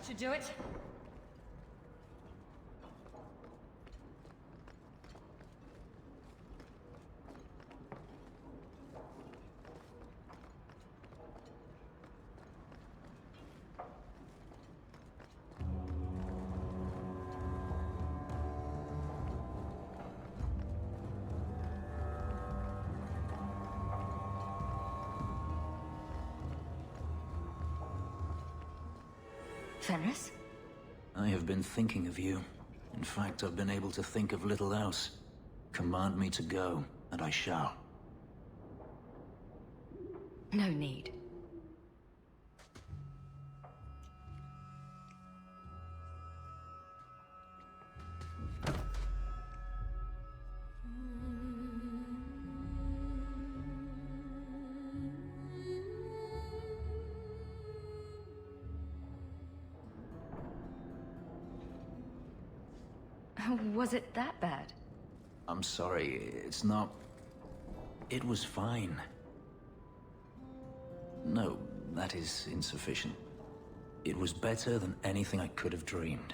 Should do it. Fenris? I have been thinking of you. In fact, I've been able to think of little else. Command me to go, and I shall. No need. Was it that bad? I'm sorry, it's not... It was fine. No, that is insufficient. It was better than anything I could have dreamed.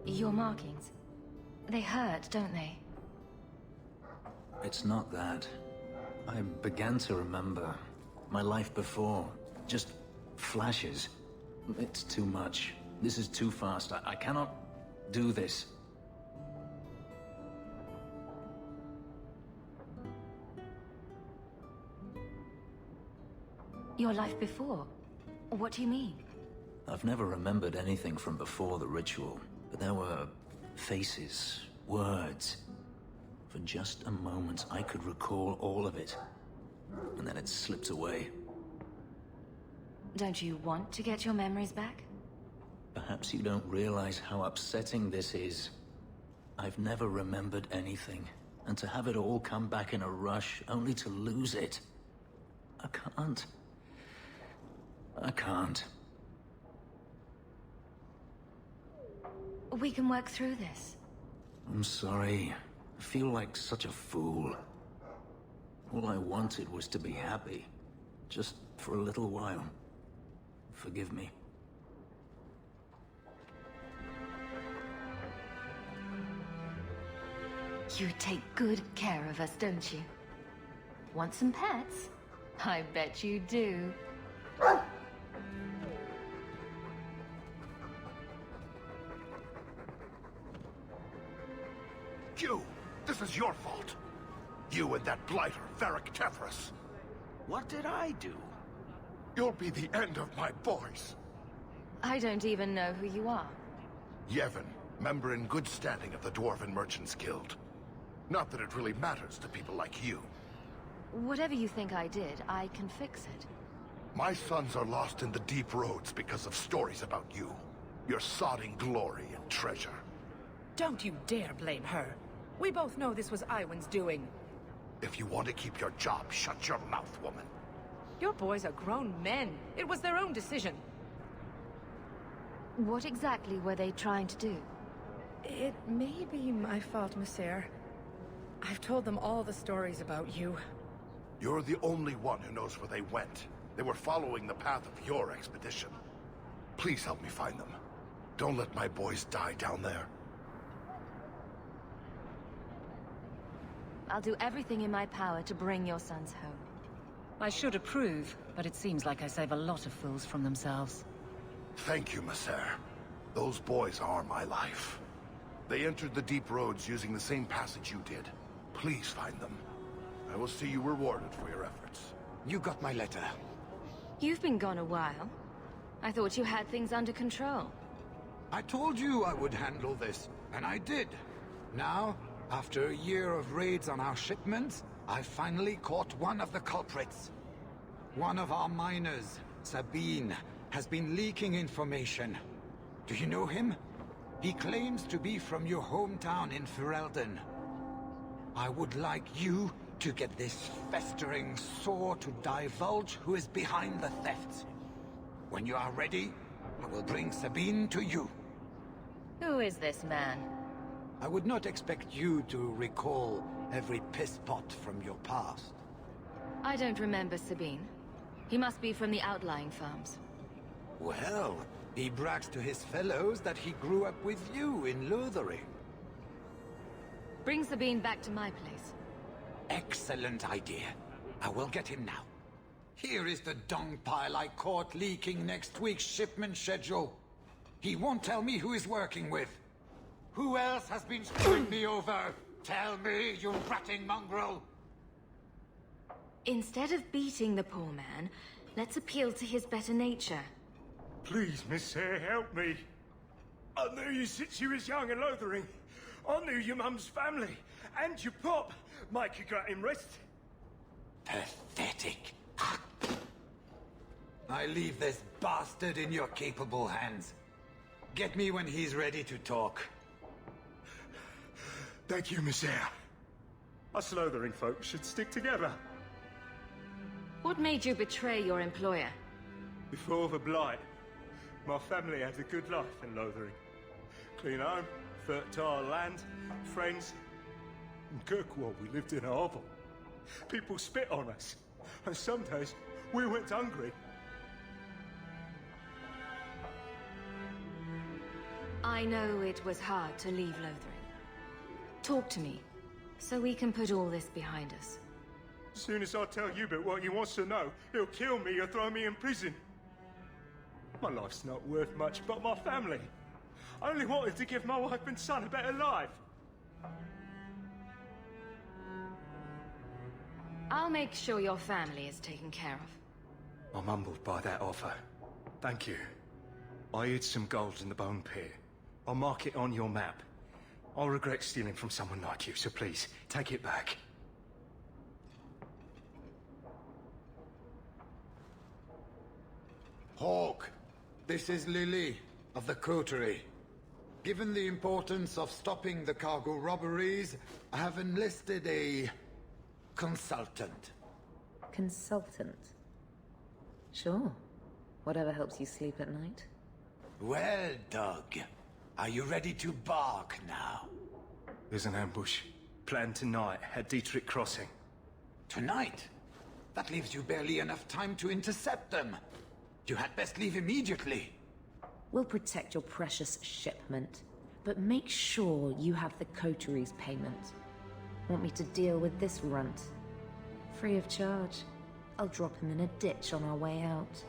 Your markings. They hurt, don't they? It's not that. I began to remember my life before. Just flashes. It's too much. This is too fast. I cannot do this. Your life before? What do you mean? I've never remembered anything from before the ritual, but there were faces, words. For just a moment, I could recall all of it, and then it slipped away. Don't you want to get your memories back? Perhaps you don't realize how upsetting this is. I've never remembered anything, and to have it all come back in a rush, only to lose it. I can't. I can't. We can work through this. I'm sorry. I feel like such a fool. All I wanted was to be happy. Just for a little while. Forgive me. You take good care of us, don't you? Want some pets? I bet you do. You! This is your fault! You and that blighter, Varric Tethras. What did I do? You'll be the end of my boys. I don't even know who you are. Yevon, member in good standing of the Dwarven Merchants Guild. Not that it really matters to people like you. Whatever you think I did, I can fix it. My sons are lost in the deep roads because of stories about you. Your sodding glory and treasure. Don't you dare blame her. We both know this was Iwan's doing. If you want to keep your job, shut your mouth, woman. Your boys are grown men. It was their own decision. What exactly were they trying to do? It may be my fault, Monsieur. I've told them all the stories about you. You're the only one who knows where they went. They were following the path of your expedition. Please help me find them. Don't let my boys die down there. I'll do everything in my power to bring your sons home. I should approve, but it seems like I save a lot of fools from themselves. Thank you, Monsieur. Those boys are my life. They entered the deep roads using the same passage you did. Please find them. I will see you rewarded for your efforts. You got my letter. You've been gone a while. I thought you had things under control. I told you I would handle this, and I did. Now, after a year of raids on our shipments, I finally caught one of the culprits. One of our miners, Sabine, has been leaking information. Do you know him? He claims to be from your hometown in Ferelden. I would like you to get this festering sore to divulge who is behind the thefts. When you are ready, I will bring Sabine to you. Who is this man? I would not expect you to recall every piss pot from your past. I don't remember Sabine. He must be from the outlying farms. Well, he brags to his fellows that he grew up with you in Lothering. Bring Sabine back to my place. Excellent idea. I will get him now. Here is the dung pile I caught leaking next week's shipment schedule. He won't tell me who he's working with. Who else has been screwing me over? Tell me, you ratting mongrel! Instead of beating the poor man, Let's appeal to his better nature. Please, Miss Hare, help me. I knew you since you was young and loathering. I knew your mum's family, and your pop. Mike, you got him rest. Pathetic. I leave this bastard in your capable hands. Get me when he's ready to talk. Thank you, Miss Hare. Us loathering folk should stick together. What made you betray your employer? Before the Blight, my family had a good life in Lothering. Clean home, fertile land, friends. In Kirkwall, we lived in a hovel. People spit on us, and some days we went hungry. I know it was hard to leave Lothering. Talk to me, so we can put all this behind us. As soon as I tell Hubert what he wants to know, he'll kill me or throw me in prison. My life's not worth much but my family. I only wanted to give my wife and son a better life. I'll make sure your family is taken care of. I'm humbled by that offer. Thank you. I hid some gold in the bone pit. I'll mark it on your map. I'll regret stealing from someone like you, so please, take it back. Hawk, this is Lily of the Coterie. Given the importance of stopping the cargo robberies, I have enlisted a consultant. Consultant? Sure. Whatever helps you sleep at night. Well, Doug, are you ready to bark now? There's an ambush planned tonight at Dietrich Crossing. Tonight? That leaves you barely enough time to intercept them. You had best leave immediately. We'll protect your precious shipment, but make sure you have the coterie's payment. Want me to deal with this runt? Free of charge. I'll drop him in a ditch on our way out.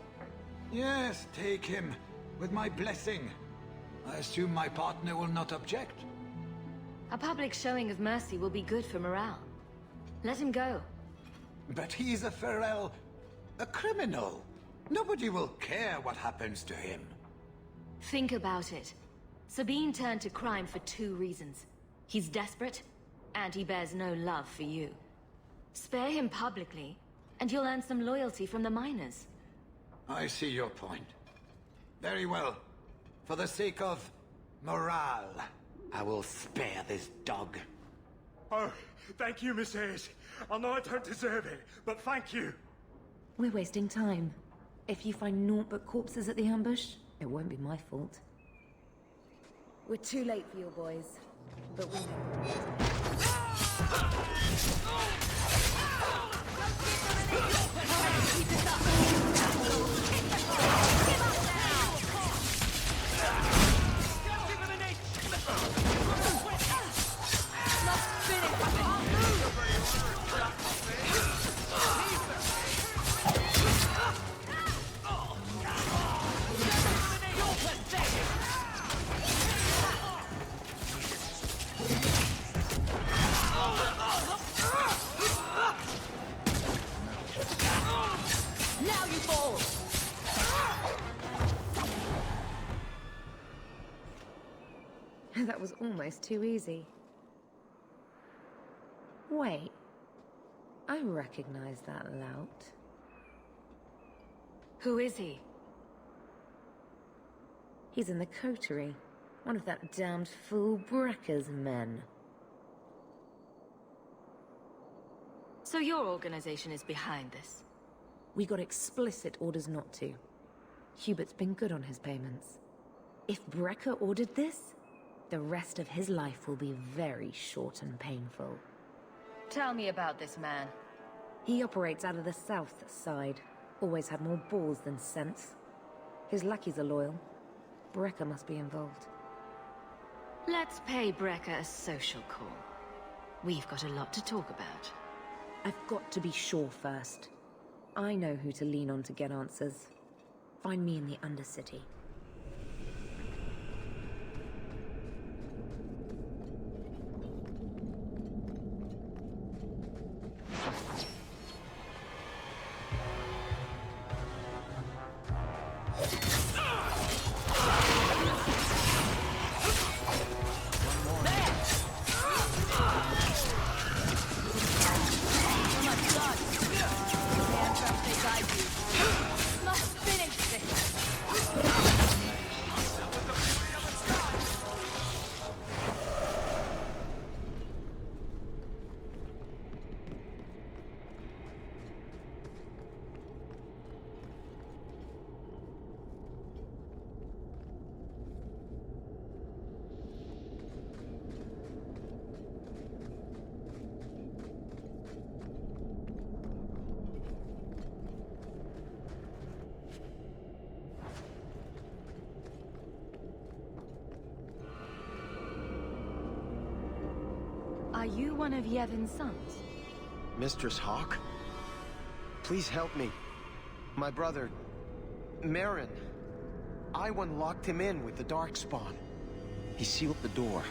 Yes, take him, with my blessing. I assume my partner will not object. A public showing of mercy will be good for morale. Let him go. But he's a Ferrell, a criminal. Nobody will care what happens to him. Think about it. Sabine turned to crime for 2 reasons. He's desperate, and he bears no love for you. Spare him publicly, and you'll earn some loyalty from the miners. I see your point. Very well. For the sake of morale, I will spare this dog. Oh, thank you, Miss Hayes. I know I don't deserve it, but thank you. We're wasting time. If you find naught but corpses at the ambush, it won't be my fault. We're too late for your boys, but we That was almost too easy. Wait. I recognize that lout. Who is he? He's in the coterie. One of that damned fool Brekker's men. So your organization is behind this? We got explicit orders not to. Hubert's been good on his payments. If Brekker ordered this, the rest of his life will be very short and painful. Tell me about this man. He operates out of the south side. Always had more balls than sense. His lackeys are loyal. Brekker must be involved. Let's pay Brekker a social call. We've got a lot to talk about. I've got to be sure first. I know who to lean on to get answers. Find me in the Undercity. you one of Yevon's sons? Mistress Hawk? Please help me. My brother... Marin. Iwan locked him in with the Darkspawn. He sealed the door.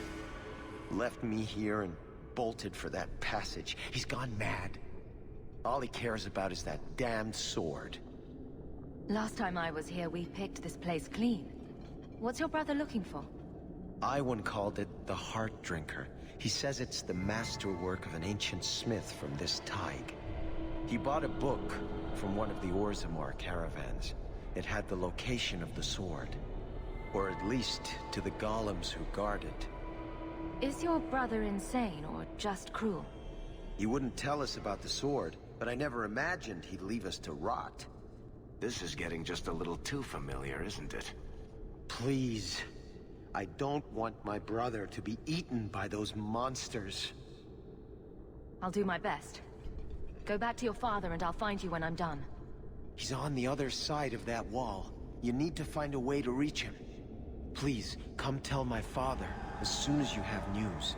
Left me here and bolted for that passage. He's gone mad. All he cares about is that damned sword. Last time I was here, we picked this place clean. What's your brother looking for? Iwan called it the Heart Drinker. He says it's the masterwork of an ancient smith from this Tig. He bought a book from one of the Orzammar caravans. It had the location of the sword. Or at least to the golems who guard it. Is your brother insane or just cruel? He wouldn't tell us about the sword, but I never imagined he'd leave us to rot. This is getting just a little too familiar, isn't it? Please. I don't want my brother to be eaten by those monsters. I'll do my best. Go back to your father and I'll find you when I'm done. He's on the other side of that wall. You need to find a way to reach him. Please, come tell my father as soon as you have news.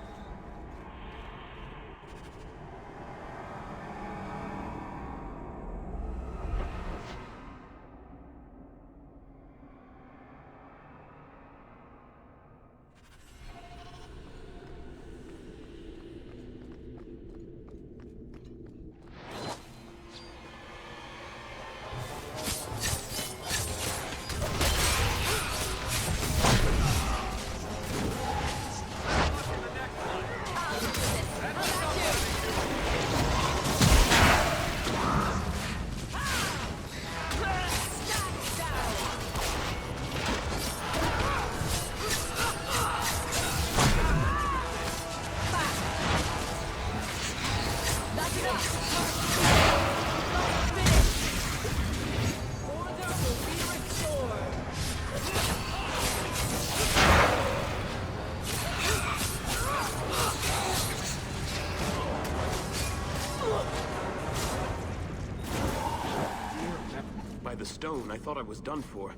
By the stone, I thought I was done for.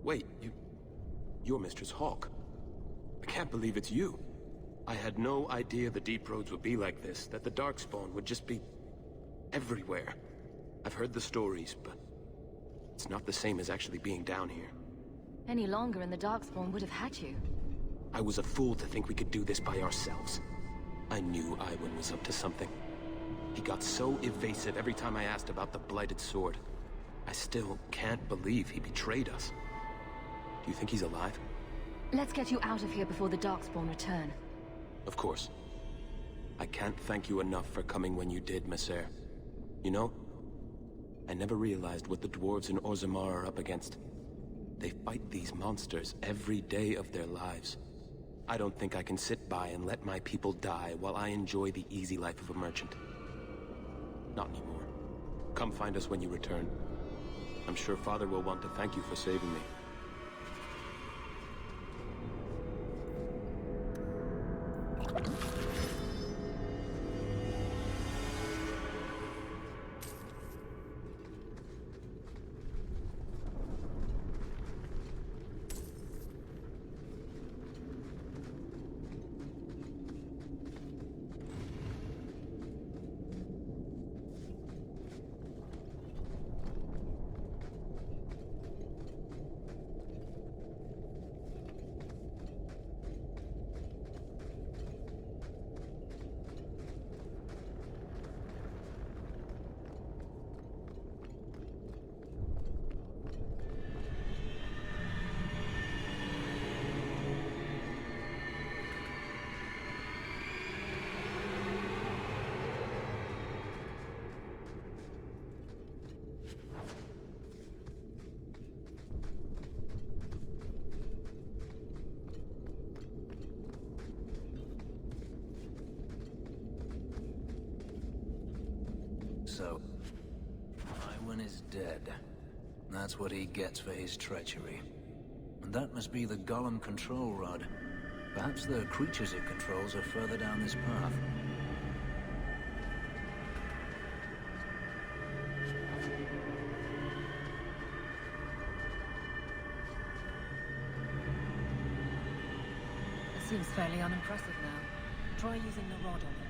Wait, you're Mistress Hawk. I can't believe it's you. I had no idea the Deep Roads would be like this, that the Darkspawn would just be... everywhere. I've heard the stories, but... it's not the same as actually being down here. Any longer and the Darkspawn would have had you. I was a fool to think we could do this by ourselves. I knew Iwan was up to something. He got so evasive every time I asked about the Blighted Sword. I still can't believe he betrayed us. Do you think he's alive? Let's get you out of here before the Darkspawn return. Of course. I can't thank you enough for coming when you did, Messer. You know, I never realized what the dwarves in Orzammar are up against. They fight these monsters every day of their lives. I don't think I can sit by and let my people die while I enjoy the easy life of a merchant. Not anymore. Come find us when you return. I'm sure Father will want to thank you for saving me. So, Iwan is dead. That's what he gets for his treachery. And that must be the Golem control rod. Perhaps the creatures it controls are further down this path. It seems fairly unimpressive now. Try using the rod on it.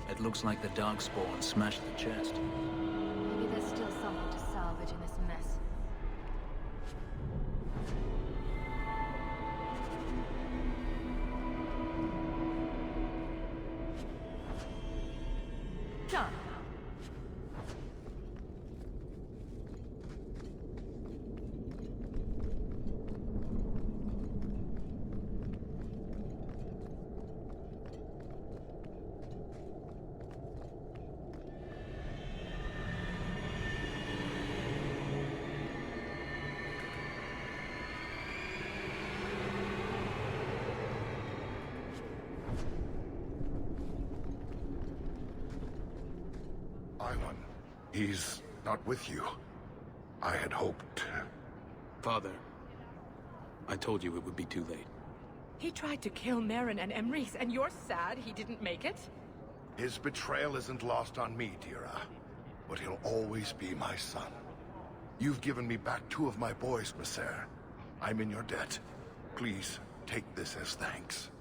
It looks like the Darkspawn smashed the chest. Maybe there's still something to salvage in this mess. Done. He's Not with you. I had hoped. Father, I told you it would be too late. He tried to kill Marin and Emrys, and you're sad he didn't make it? His betrayal isn't lost on me, Tira. But he'll always be my son. You've given me back 2 of my boys, Messer. I'm in your debt. Please, take this as thanks.